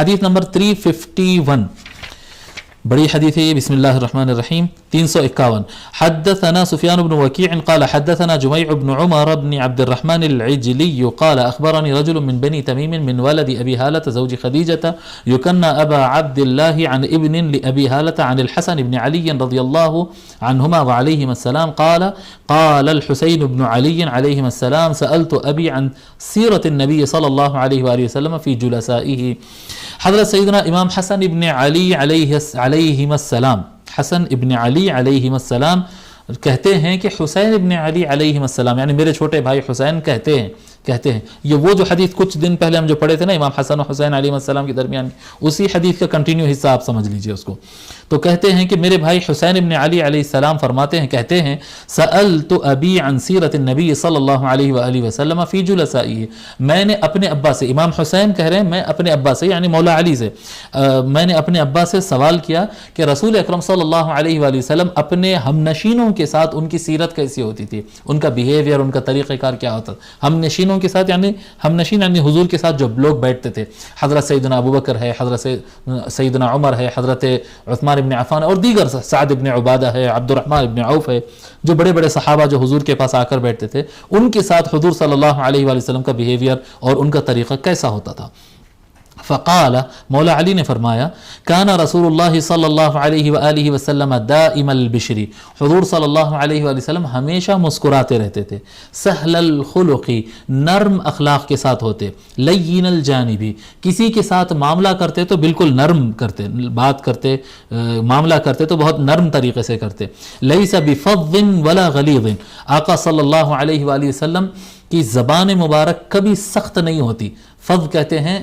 حدیث نمبر 351 بڑی حدیث ہے یہ. بسم اللہ الرحمن الرحیم. 351 حدثنا سفيان بن وكيع قال حدثنا جميع بن عمر بن عبد الرحمن العجلي قال أخبرني رجل من بني تميم من ولد أبي هالة زوج خديجة يكنى أبا عبد الله عن ابن لأبي هالة عن الحسن بن علي رضي الله عنهما وعليهما السلام قال الحسين بن علي عليهما السلام سألت أبي عن سيرة النبي صلى الله عليه وآله وسلم في جلسائه. حضرت سیدنا امام حسن ابن علی علیہم السلام، حسن ابن علی علیہم السلام کہتے ہیں کہ حسین ابن علی علیہم السلام یعنی میرے چھوٹے بھائی حسین کہتے ہیں یہ وہ جو حدیث کچھ دن پہلے ہم جو پڑھے تھے نا امام حسن و حسین علیہ السلام کے درمیان، اسی حدیث کا کنٹینیو حصہ آپ سمجھ لیجئے اس کو. تو کہتے ہیں کہ میرے بھائی حسین ابن علی علیہ السلام فرماتے ہیں کہتے ہیں سألت ابی عن سیرت النبی صلی اللہ علیہ وآلہ وسلم فی جلسائه، میں نے اپنے ابا سے، امام حسین کہہ رہے ہیں میں اپنے ابا سے یعنی مولا علی سے، میں نے اپنے ابا سے سوال کیا کہ رسول اکرم صلی اللہ علیہ وآلہ وسلم اپنے ہم نشینوں کے ساتھ ان کی سیرت کیسی ہوتی تھی، ان کا بیہیویئر، ان کا طریقہ کار کیا ہوتا. ہم نشینوں کے ساتھ یعنی ہم نشین یعنی حضور کے ساتھ جو لوگ بیٹھتے تھے، حضرت سیدنا ابوبکر ہے، حضرت سیدنا عمر ہے، حضرت عثمان ابن عفان اور دیگر، سعد ابن عبادہ ہے، عبد الرحمن ابن عوف ہے، جو بڑے بڑے صحابہ جو حضور کے پاس آ کر بیٹھتے تھے، ان کے ساتھ حضور صلی اللہ علیہ وآلہ وسلم کا بیہیویئر اور ان کا طریقہ کیسا ہوتا تھا. فقال مولا علی نے فرمایا کان رسول اللہ صلی اللہ علیہ وآلہ وسلم دائم البشری، حضور صلی اللہ علیہ وآلہ وسلم ہمیشہ مسکراتے رہتے تھے، سہل الخلقی نرم اخلاق کے ساتھ ہوتے، لین الجانبی کسی کے ساتھ معاملہ کرتے تو بالکل نرم کرتے، بات کرتے معاملہ کرتے تو بہت نرم طریقے سے کرتے، لیس بفظ ولا غلیظ، آقا صلی اللہ علیہ وآلہ وسلم کی زبان مبارک کبھی سخت نہیں ہوتی. فظ کہتے ہیں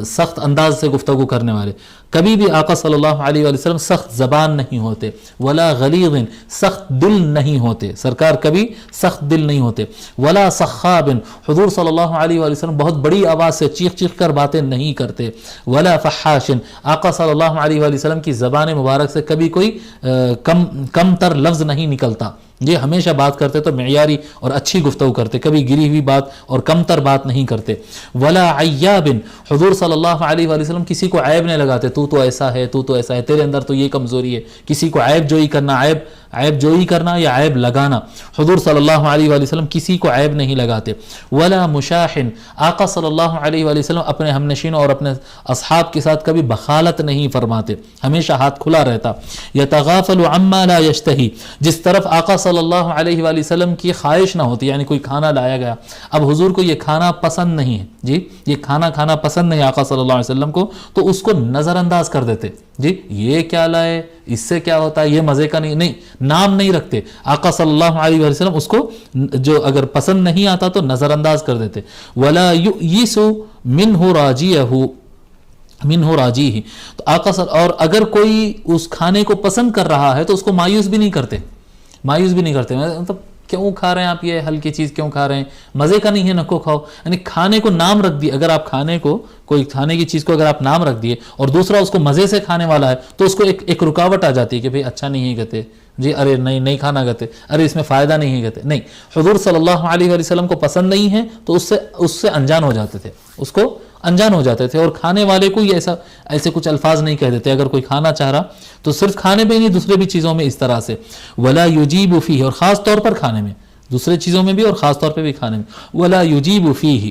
سخت انداز سے گفتگو کرنے والے، کبھی بھی آقا صلی اللہ علیہ وآلہ وسلم سخت زبان نہیں ہوتے، ولا غلیظ سخت دل نہیں ہوتے، سرکار کبھی سخت دل نہیں ہوتے، ولا سخاب حضور صلی اللہ علیہ وآلہ وسلم بہت بڑی آواز سے چیخ چیخ کر باتیں نہیں کرتے، ولا فحاش آقا صلی اللہ علیہ وآلہ وسلم کی زبان مبارک سے کبھی کوئی کم تر لفظ نہیں نکلتا، یہ ہمیشہ بات کرتے تو معیاری اور اچھی گفتگو کرتے، کبھی گری ہوئی بات اور کم تر بات نہیں کرتے. ولا عیاب حضور صلی اللہ علیہ وآلہ وسلم کسی کو عیب نہیں لگاتے، تو ایسا ہے، تو ایسا ہے، تیرے اندر تو یہ کمزوری ہے، کسی کو عیب جوئی کرنا یا عیب لگانا، حضور صلی اللہ علیہ وآلہ وسلم کسی کو عیب نہیں لگاتے. ولا مشاحن آقا صلی اللہ علیہ وآلہ وسلم اپنے ہم نشینوں اور اپنے اصحاب کے ساتھ کبھی بخالت نہیں فرماتے، ہمیشہ ہاتھ کھلا رہتا. یتغافل عما لا یشتہی جس طرف آقا صلی اللہ علیہ وآلہ وسلم کی خواہش نہ ہوتی، یعنی کوئی کھانا لایا گیا، اب حضور کو یہ کھانا پسند نہیں ہے، جی یہ کھانا پسند نہیں آقا صلی اللہ علیہ وسلم کو، تو اس کو نظر انداز کر دیتے، جی یہ کیا لائے، اس سے کیا ہوتا ہے، یہ مزے کا نہیں، نام نہیں رکھتے. آقا صلی اللہ علیہ وسلم اس کو جو اگر پسند نہیں آتا تو نظر انداز کر دیتے. ولا یئس منہ راجیہ تو آقا اور اگر کوئی اس کھانے کو پسند کر رہا ہے تو اس کو مایوس بھی نہیں کرتے، مطلب کیوں کھا رہے ہیں آپ، یہ ہلکی چیز کیوں کھا رہے ہیں، مزے کا نہیں ہے نکو کھاؤ، یعنی کھانے کو نام رکھ دیے. اگر آپ کھانے کو کوئی کھانے کی چیز کو اگر آپ نام رکھ دیے اور دوسرا اس کو مزے سے کھانے والا ہے تو اس کو ایک رکاوٹ آ جاتی ہے کہ بھئی اچھا نہیں ہے کہتے، جی ارے نہیں کھانا کہتے، ارے اس میں فائدہ نہیں ہے کہتے. نہیں، حضور صلی اللہ علیہ وآلہ وسلم کو پسند نہیں ہے تو اس سے انجان ہو جاتے تھے، اس کو انجان ہو جاتے تھے، اور کھانے والے کو یہ ایسے کچھ الفاظ نہیں کہہ دیتے. اگر کوئی کھانا چاہ رہا تو صرف کھانے پہ نہیں، دوسرے بھی چیزوں میں اس طرح سے. ولا یجیب فیہ اور خاص طور پر کھانے میں، دوسرے چیزوں میں بھی اور خاص طور پہ بھی کھانے میں. ولا یجیب فیہ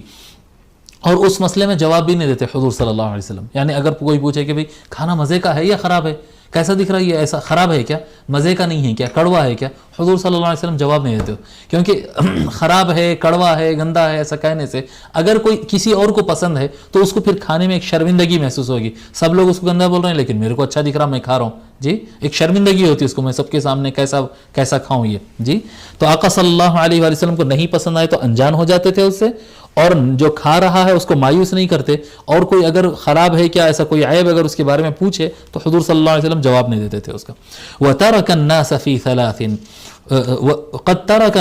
اور اس مسئلے میں جواب بھی نہیں دیتے حضور صلی اللہ علیہ وسلم. یعنی اگر کوئی پوچھے کہ بھئی کھانا مزے کا ہے یا خراب ہے، کیسا دکھ رہا ہے، یہ ایسا خراب ہے کیا، مزے کا نہیں ہے کیا، کڑوا ہے کیا، حضور صلی اللہ علیہ وسلم جواب نہیں دیتے، کیونکہ خراب ہے، کڑوا ہے، گندا ہے ایسا کہنے سے اگر کوئی کسی اور کو پسند ہے تو اس کو پھر کھانے میں ایک شرمندگی محسوس ہوگی. سب لوگ اس کو گندا بول رہے ہیں لیکن میرے کو اچھا دکھ رہا، میں کھا رہا ہوں، جی ایک شرمندگی ہوتی ہے اس کو، میں سب کے سامنے کیسا کھاؤں یہ، جی. تو آقا صلی اللہ علیہ وآلہ وسلم کو نہیں پسند آئے تو انجان ہو جاتے تھے اس سے، اور جو کھا رہا ہے اس کو مایوس نہیں کرتے. اور کوئی اگر خراب ہے کیا، ایسا کوئی عیب اگر اس کے بارے میں پوچھے تو حضور صلی اللہ علیہ وسلم جواب نہیں دیتے تھے اس کا. وَتَرَكَ النَّاسَ فِي ثَلَاثٍ قَدْ تَرَكَ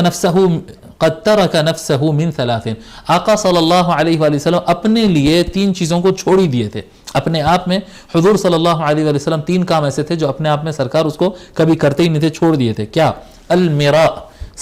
نَفْسَهُ مِنْ ثَلَاثٍ آقا صلی اللہ علیہ وآلہ وسلم اپنے لیے 3 چیزوں کو چھوڑ ہی دیے تھے. اپنے آپ میں حضور صلی اللہ علیہ وآلہ وسلم 3 کام ایسے تھے جو اپنے آپ میں سرکار اس کو کبھی کرتے ہی نہیں تھے، چھوڑ دیے تھے. کیا؟ المیراء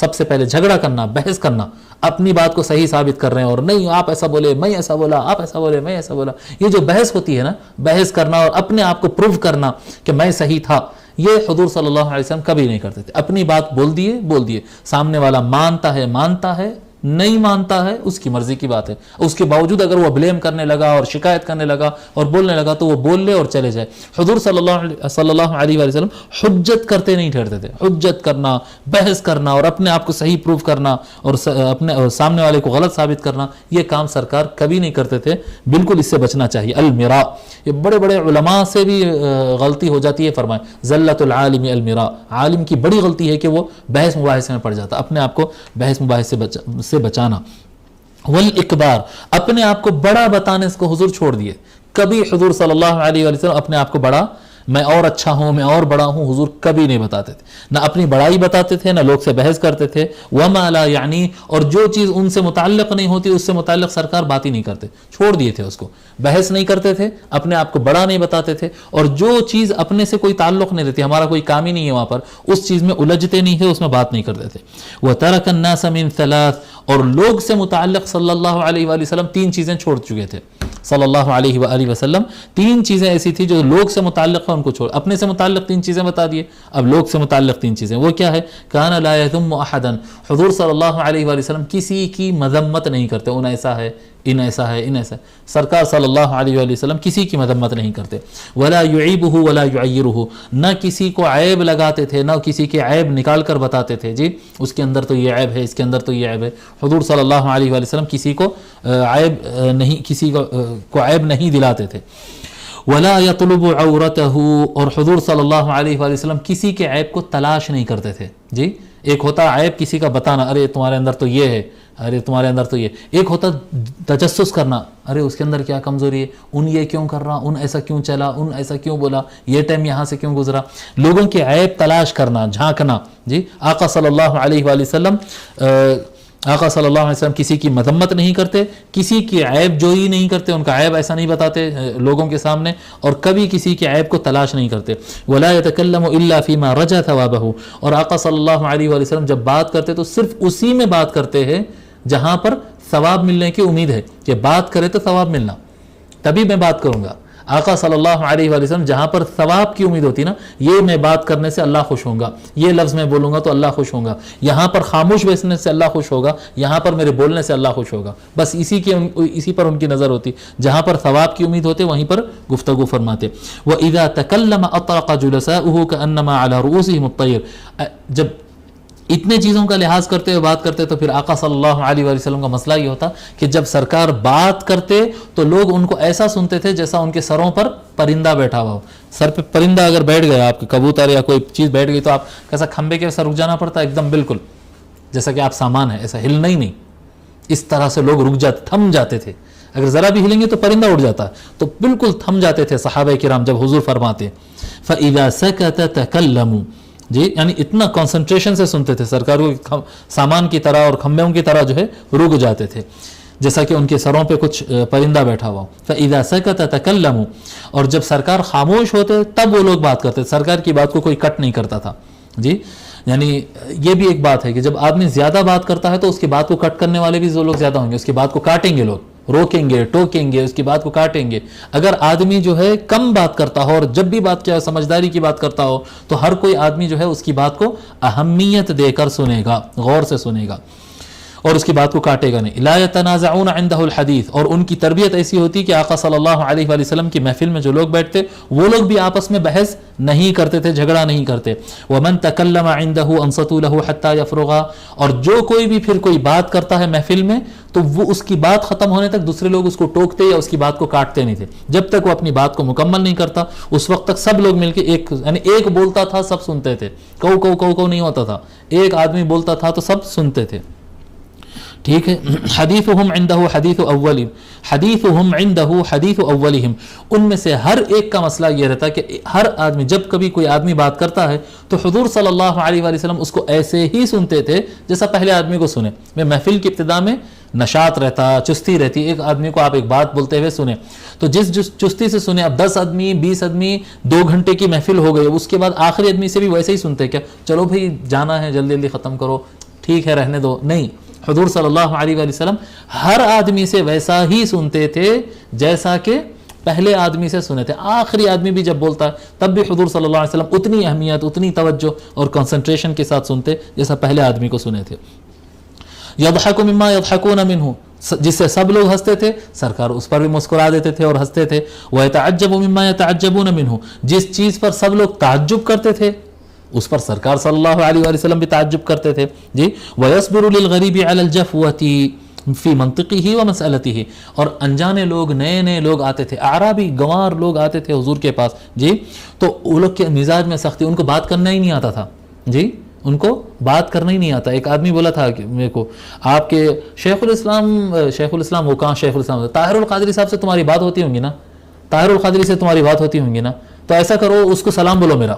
سب سے پہلے جھگڑا کرنا، بحث کرنا، اپنی بات کو صحیح ثابت کر رہے ہیں اور نہیں آپ ایسا بولے میں ایسا بولا، آپ ایسا بولے میں ایسا بولا، یہ جو بحث ہوتی ہے نا، بحث کرنا اور اپنے آپ کو پروو کرنا کہ میں صحیح تھا، یہ حضور صلی اللہ علیہ وسلم کبھی نہیں کرتے تھے. اپنی بات بول دیے، سامنے والا مانتا ہے، نہیں مانتا ہے اس کی مرضی کی بات ہے. اس کے باوجود اگر وہ بلیم کرنے لگا اور شکایت کرنے لگا اور بولنے لگا تو وہ بول لے اور چلے جائے. حضور صلی اللہ علیہ وآلہ وسلم حجت کرتے نہیں ٹھہرتے تھے. حجت کرنا، بحث کرنا اور اپنے آپ کو صحیح پروف کرنا اور اپنے سامنے والے کو غلط ثابت کرنا، یہ کام سرکار کبھی نہیں کرتے تھے. بالکل اس سے بچنا چاہیے. المراء، یہ بڑے بڑے علماء سے بھی غلطی ہو جاتی ہے. فرمائیں زلت العالم المراء، عالم کی بڑی غلطی ہے کہ وہ بحث مباحثے میں پڑ جاتا. اپنے آپ کو بحث مباحثے سے بچانا. والاکبار، اپنے آپ کو بڑا بتانے کو حضور چھوڑ دیے. کبھی حضور صلی اللہ علیہ وآلہ وسلم اپنے آپ کو بڑا، میں اور اچھا ہوں، میں اور بڑا ہوں، حضور کبھی نہیں بتاتے تھے. نہ اپنی بڑائی بتاتے تھے، نہ لوگ سے بحث کرتے تھے. وما لا یعنی، اور جو چیز ان سے متعلق نہیں ہوتی اس سے متعلق سرکار بات ہی نہیں کرتے، چھوڑ دیے تھے اس کو. بحث نہیں کرتے تھے، اپنے آپ کو بڑا نہیں بتاتے تھے، اور جو چیز اپنے سے کوئی تعلق نہیں رہتی، ہمارا کوئی کام ہی نہیں ہے وہاں پر، اس چیز میں الجھتے نہیں تھے، اس میں بات نہیں کرتے تھے. وترک الناس من ثلاث، اور لوگ سے متعلق صلی اللہ علیہ وآلہ وسلم تین چیزیں چھوڑ چکے تھے. صلی اللہ علیہ وآلہ وسلم تین چیزیں ایسی تھی جو لوگ سے متعلق ہے ان کو چھوڑ. اپنے سے متعلق تین چیزیں بتا دیے، اب لوگ سے متعلق تین چیزیں. وہ کیا ہے؟ کان لا یذم احدا، حضور صلی اللہ علیہ وآلہ وسلم کسی کی مذمت نہیں کرتے. ان ایسا ہے، ان ایسا ہے، ان ایسا ہے. سرکار صلی اللہ علیہ وآلہ وسلم کسی کی مذمت نہیں کرتے. ولا یعیبہ ولا یعیرہ، نہ کسی کو عیب لگاتے تھے، نہ کسی کے عیب نکال کر بتاتے تھے. جی اس کے اندر تو یہ عیب ہے، اس کے اندر تو یہ عیب ہے. حضور صلی اللہ علیہ وآلہ وسلم کسی کو عیب نہیں دلاتے تھے. ولا یطلب عورتہ، اور حضور صلی اللہ علیہ وآلہ وسلم کسی کے عیب کو تلاش نہیں کرتے تھے. جی ایک ہوتا عیب کسی کا بتانا، ارے تمہارے اندر تو یہ ہے، ارے تمہارے اندر تو یہ. ایک ہوتا تجسس کرنا، ارے اس کے اندر کیا کمزوری ہے، ان یہ کیوں کر رہا، ان ایسا کیوں چلا، ان ایسا کیوں بولا، یہ ٹائم یہاں سے کیوں گزرا. لوگوں کے عیب تلاش کرنا، جھانکنا. جی آقا صلی اللہ علیہ وآلہ وسلم صلی اللہ علیہ وسلم کسی کی مذمت نہیں کرتے، کسی کی عیب جوئی نہیں کرتے، ان کا عیب ایسا نہیں بتاتے لوگوں کے سامنے، اور کبھی کسی کے عیب کو تلاش نہیں کرتے. ولا يتكلم الا فيما رجا ثوابه، اور آقا صلی اللہ علیہ وآلہ وسلم جب بات کرتے تو صرف اسی میں بات کرتے ہیں جہاں پر ثواب ملنے کی امید ہے، کہ بات کرے تو ثواب ملنا، تبھی میں بات کروں گا. آقا صلی اللہ علیہ وآلہ وسلم جہاں پر ثواب کی امید ہوتی نا، یہ میں بات کرنے سے اللہ خوش ہوں گا، یہ لفظ میں بولوں گا تو اللہ خوش ہوں گا، یہاں پر خاموش بیٹھنے سے اللہ خوش ہوگا، یہاں پر میرے بولنے سے اللہ خوش ہوگا. بس اسی پر ان کی نظر ہوتی. جہاں پر ثواب کی امید ہوتے وہیں پر گفتگو فرماتے. وَإِذَا تَكَلَّمَ أَطْرَقَ جُلَسَاؤُهُ كَأَنَّمَا عَلَى رُؤُوسِهِمُ الطَّيْرُ. جب اتنے چیزوں کا لحاظ کرتے ہوئے بات کرتے تو پھر آقا صلی اللہ علیہ وآلہ وسلم کا مسئلہ یہ ہوتا کہ جب سرکار بات کرتے تو لوگ ان کو ایسا سنتے تھے جیسا ان کے سروں پر پرندہ بیٹھا ہوا ہو. سر پہ پرندہ اگر بیٹھ گیا، آپ کے کبوتر یا کوئی چیز بیٹھ گئی، تو آپ کیسا کھمبے کے سر رک جانا پڑتا ہے، ایک دم بالکل جیسا کہ آپ سامان ہے، ایسا ہلنا ہی نہیں. اس طرح سے لوگ رک جاتے، تھم جاتے تھے. اگر ذرا بھی ہلیں گے تو پرندہ اڑ جاتا ہے، تو بالکل تھم جاتے تھے صحابہ کرام جب حضور فرماتے. فَإِذَا سَكَتَ تَكَلَّمُوا، جی یعنی اتنا کنسنٹریشن سے سنتے تھے سرکار کو، سامان کی طرح اور کھمبوں کی طرح جو ہے رک جاتے تھے، جیسا کہ ان کے سروں پہ کچھ پرندہ بیٹھا ہوا. فَإِذَا سَكَتَ تَكَلَّمُوا، اور جب سرکار خاموش ہوتے تب وہ لوگ بات کرتے. سرکار کی بات کو کوئی کٹ نہیں کرتا تھا. جی یعنی یہ بھی ایک بات ہے کہ جب آدمی زیادہ بات کرتا ہے تو اس کی بات کو کٹ کرنے والے بھی لوگ زیادہ ہوں گے، اس کی بات کو کاٹیں گے، لوگ روکیں گے، ٹوکیں گے، اس کی بات کو کاٹیں گے. اگر آدمی جو ہے کم بات کرتا ہو اور جب بھی بات کیا سمجھداری کی بات کرتا ہو تو ہر کوئی آدمی جو ہے اس کی بات کو اہمیت دے کر سنے گا، غور سے سنے گا اور اس کی بات کو کاٹے گا نہیں. لا يتنازعون عنده الحديث، اور ان کی تربیت ایسی ہوتی کہ آقا صلی اللہ علیہ وآلہ وسلم کی محفل میں جو لوگ بیٹھتے وہ لوگ بھی آپس میں بحث نہیں کرتے تھے، جھگڑا نہیں کرتے. ومن تکلم عنده انصتوا له حتى يفرغ، اور جو کوئی بھی پھر کوئی بات کرتا ہے محفل میں تو وہ اس کی بات ختم ہونے تک دوسرے لوگ اس کو ٹوکتے یا اس کی بات کو کاٹتے نہیں تھے. جب تک وہ اپنی بات کو مکمل نہیں کرتا اس وقت تک سب لوگ مل کے ایک بولتا تھا سب سنتے تھے. کو نہیں ہوتا تھا، ایک آدمی بولتا تھا تو سب سنتے تھے. ٹھیک ہے. حدیثہم عندہ حدیث اولہم، حدیثہم عندہ حدیث اولہم، ان میں سے ہر ایک کا مسئلہ یہ رہتا کہ ہر آدمی جب کبھی کوئی آدمی بات کرتا ہے تو حضور صلی اللہ علیہ وآلہ وسلم اس کو ایسے ہی سنتے تھے جیسا پہلے آدمی کو سنے. میں محفل کی ابتدا میں نشاط رہتا، چستی رہتی، ایک آدمی کو آپ ایک بات بولتے ہوئے سنیں تو جس چستی سے سنیں. اب 10 آدمی 20 آدمی 2 گھنٹے کی محفل ہو گئی، اس کے بعد آخری آدمی سے بھی ویسے ہی سنتے، کیا چلو بھائی جانا ہے، جلدی جلدی ختم کرو، ٹھیک ہے رہنے دو، نہیں، حضور صلی اللہ علیہ وآلہ وسلم ہر آدمی سے ویسا ہی سنتے تھے جیسا کہ پہلے آدمی سے سنے تھے. آخری آدمی بھی جب بولتا ہے تب بھی حضور صلی اللہ علیہ وسلم اتنی اہمیت، اتنی توجہ اور کنسنٹریشن کے ساتھ سنتے جیسا پہلے آدمی کو سنے تھے. یضحک مما یضحکون منہ، جس سے سب لوگ ہنستے تھے سرکار اس پر بھی مسکرا دیتے تھے اور ہنستے تھے. ویتعجب مما یتعجبون منہ، جس چیز پر سب لوگ تعجب کرتے تھے اس پر سرکار صلی اللہ علیہ وآلہ وسلم بھی تعجب کرتے تھے. جی ویصبر للغریب علی الجفوۃ فی منطقہ و مسئلتہ، اور انجانے لوگ، نئے نئے لوگ آتے تھے، اعرابی گنوار لوگ آتے تھے حضور کے پاس. جی تو وہ لوگ کے مزاج میں سختی، ان کو بات کرنا ہی نہیں آتا تھا. جی ان کو بات کرنا ہی نہیں آتا. ایک آدمی بولا تھا کہ میرے کو آپ کے شیخ الاسلام وہ کہاں شیخ الاسلام، طاہر القادری صاحب سے تمہاری بات ہوتی ہوں گی نا، طاہر القادری سے تمہاری بات ہوتی ہوں گی نا، تو ایسا کرو اس کو سلام بولو، میرا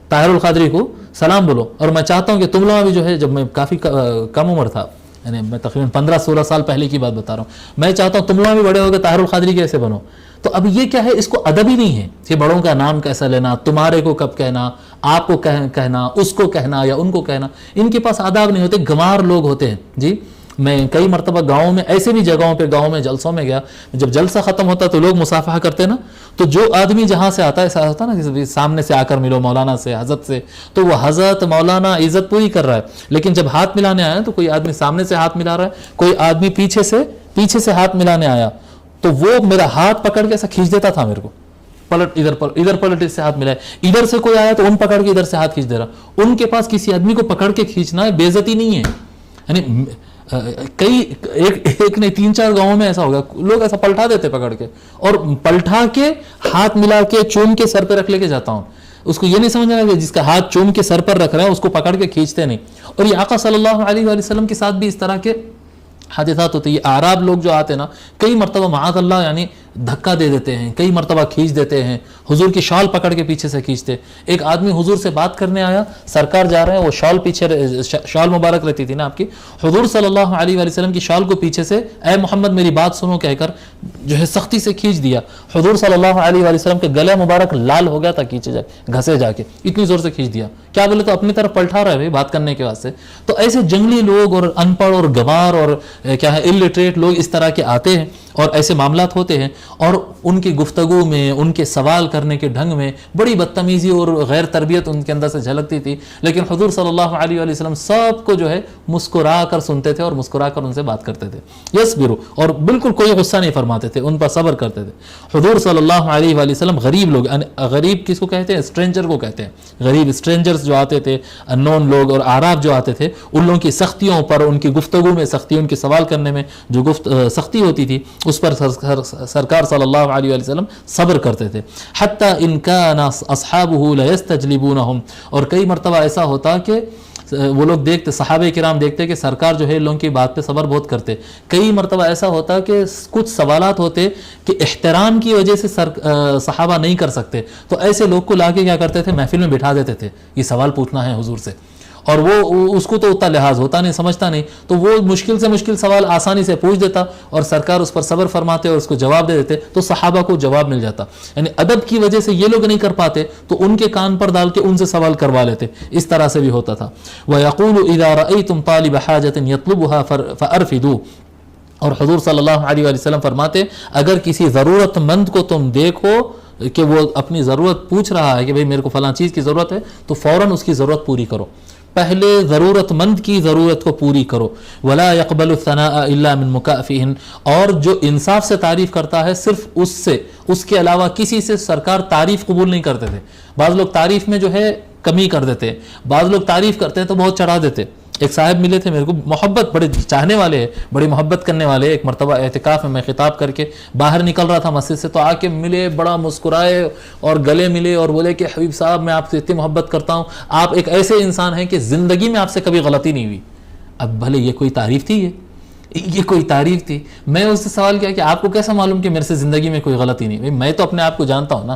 طاہر القادری کو سلام بولو. اور میں چاہتا ہوں کہ تم لوگ بھی جو ہے، جب میں کافی کم عمر تھا، یعنی میں تقریباً 15-16 سال پہلے کی بات بتا رہا ہوں، میں چاہتا ہوں تم لوگ بھی بڑے ہو گئے طاہر القادری کیسے بنو. تو اب یہ کیا ہے، اس کو ادب ہی نہیں ہے کہ بڑوں کا نام کیسا لینا، تمہارے کو کب کہنا، آپ کو کہنا، اس کو کہنا یا ان کو کہنا. ان کے پاس آداب نہیں ہوتے، گنوار لوگ ہوتے ہیں. جی میں کئی مرتبہ گاؤں میں، ایسے بھی جگہوں پہ گاؤں میں جلسوں میں گیا، جب جلسہ ختم ہوتا تو لوگ مصافحہ کرتے نا، تو جو آدمی جہاں سے آتا ہے، ایسا ہوتا نا کہ سامنے سے آ کر ملو مولانا سے، حضرت سے، تو وہ حضرت مولانا عزت پوری کر رہا ہے. لیکن جب ہاتھ ملانے آیا تو کوئی آدمی سامنے سے ہاتھ ملا رہا ہے، کوئی آدمی پیچھے سے ہاتھ ملانے آیا، تو وہ میرا ہاتھ پکڑ کے ایسا کھینچ دیتا تھا میرے کو، پلٹ ادھر پلٹ اس سے ہاتھ ملائے، ادھر سے کوئی آیا تو ان پکڑ کے ادھر سے ہاتھ کھینچ دے رہا. ان کے پاس کسی آدمی کو پکڑ کے کھینچنا ہے، بے عزتی نہیں ہے. یعنی ایک نہیں 3-4 گاؤں میں ایسا ہوگا، لوگ ایسا پلٹا دیتے پکڑ کے، اور پلٹا کے ہاتھ ملا کے چوم کے سر پہ رکھ لے کے جاتا ہوں. اس کو یہ نہیں سمجھنا کہ جس کا ہاتھ چوم کے سر پر رکھ رہے ہیں اس کو پکڑ کے کھینچتے نہیں. اور یہ آقا صلی اللہ علیہ وآلہ وسلم کے ساتھ بھی اس طرح کے حادثات ہوتے ہیں. یہ اعراب لوگ جو آتے ہیں نا، کئی مرتبہ معاذ اللہ یعنی دھکا دے دیتے ہیں، کئی مرتبہ کھینچ دیتے ہیں، حضور کی شال پکڑ کے پیچھے سے کھینچتے. ایک آدمی حضور سے بات کرنے آیا، سرکار جا رہے ہیں، وہ شال پیچھے، شال مبارک رہتی تھی نا آپ کی، حضور صلی اللہ علیہ وآلہ وسلم کی شال کو پیچھے سے اے محمد میری بات سنو کہہ کر جو ہے سختی سے کھینچ دیا. حضور صلی اللہ علیہ وآلہ وسلم کے گلے مبارک لال ہو گیا تھا، گھسے جا کے اتنی زور سے کھینچ دیا. کیا بولے تو اپنی طرف پلٹا رہے بھائی بات کرنے کے واسطے. تو ایسے جنگلی لوگ اور ان پڑھ اور گوار اور کیا ہے الٹریٹ لوگ اس طرح کے آتے ہیں اور ایسے معاملات ہوتے ہیں، اور ان کی گفتگو میں، ان کے سوال کرنے کے ڈھنگ میں بڑی بدتمیزی اور غیر تربیت ان کے اندر سے جھلکتی تھی. لیکن حضور صلی اللہ علیہ وآلہ وسلم سب کو جو ہے مسکرا کر سنتے تھے اور مسکرا کر ان سے بات کرتے تھے. یصبروا، اور بالکل کوئی غصہ نہیں فرماتے تھے، ان پر صبر کرتے تھے. حضور صلی اللہ علیہ وآلہ وسلم غریب لوگ، غریب کس کو کہتے ہیں؟ اسٹرینجر کو کہتے ہیں. غریب اسٹرینجرز جو آتے تھے، ان نون لوگ اور اعراب جو آتے تھے، ان لوگوں کی سختیوں پر، ان کی گفتگو میں سختی، ان کے سوال کرنے میں جو سختی ہوتی تھی اس پر سرکار صلی اللہ علیہ وآلہ وسلم صبر کرتے تھے. حتی ان کان اصحابہ لیستجلبونہم، اور کئی مرتبہ ایسا ہوتا کہ وہ لوگ دیکھتے، صحابہ کرام دیکھتے کہ سرکار جو ہے لوگوں کی بات پہ صبر بہت کرتے. کئی مرتبہ ایسا ہوتا کہ کچھ سوالات ہوتے کہ احترام کی وجہ سے صحابہ نہیں کر سکتے، تو ایسے لوگ کو لا کے کیا کرتے تھے، محفل میں بٹھا دیتے تھے، یہ سوال پوچھنا ہے حضور سے. اور وہ اس کو تو اتنا لحاظ ہوتا نہیں، سمجھتا نہیں، تو وہ مشکل سے مشکل سوال آسانی سے پوچھ دیتا اور سرکار اس پر صبر فرماتے اور اس کو جواب دے دیتے، تو صحابہ کو جواب مل جاتا. یعنی ادب کی وجہ سے یہ لوگ نہیں کر پاتے تو ان کے کان پر ڈال کے ان سے سوال کروا لیتے. اس طرح سے بھی ہوتا تھا. وَيَقُولُ إِذَا رَأَيْتُمْ طَالِبَ حَاجَةٍ يَطْلُبُهَا فَأَرْفِدُوا، اور حضور صلی اللہ علیہ وآلہ وسلم فرماتے اگر کسی ضرورت مند کو تم دیکھو کہ وہ اپنی ضرورت پوچھ رہا ہے کہ بھئی میرے کو فلاں چیز کی ضرورت ہے، تو فوراً اس کی ضرورت پوری کرو. پہلے ضرورت مند کی ضرورت کو پوری کرو. ولا يقبل الثناء الا من مكافئ، اور جو انصاف سے تعریف کرتا ہے صرف اس سے، اس کے علاوہ کسی سے سرکار تعریف قبول نہیں کرتے تھے. بعض لوگ تعریف میں جو ہے کمی کر دیتے، بعض لوگ تعریف کرتے ہیں تو بہت چڑھا دیتے. ایک صاحب ملے تھے میرے کو، محبت، بڑے چاہنے والے ہیں، بڑی محبت کرنے والے. ایک مرتبہ اعتکاف میں خطاب کر کے باہر نکل رہا تھا مسجد سے، تو آ کے ملے، بڑا مسکرائے اور گلے ملے اور بولے کہ حبیب صاحب میں آپ سے اتنی محبت کرتا ہوں، آپ ایک ایسے انسان ہیں کہ زندگی میں آپ سے کبھی غلطی نہیں ہوئی. اب بھلے یہ کوئی تعریف تھی؟ یہ کوئی تعریف تھی؟ میں اس سے سوال کیا کہ آپ کو کیسا معلوم کہ میرے سے زندگی میں کوئی غلطی نہیں؟ میں تو اپنے آپ کو جانتا ہوں نا.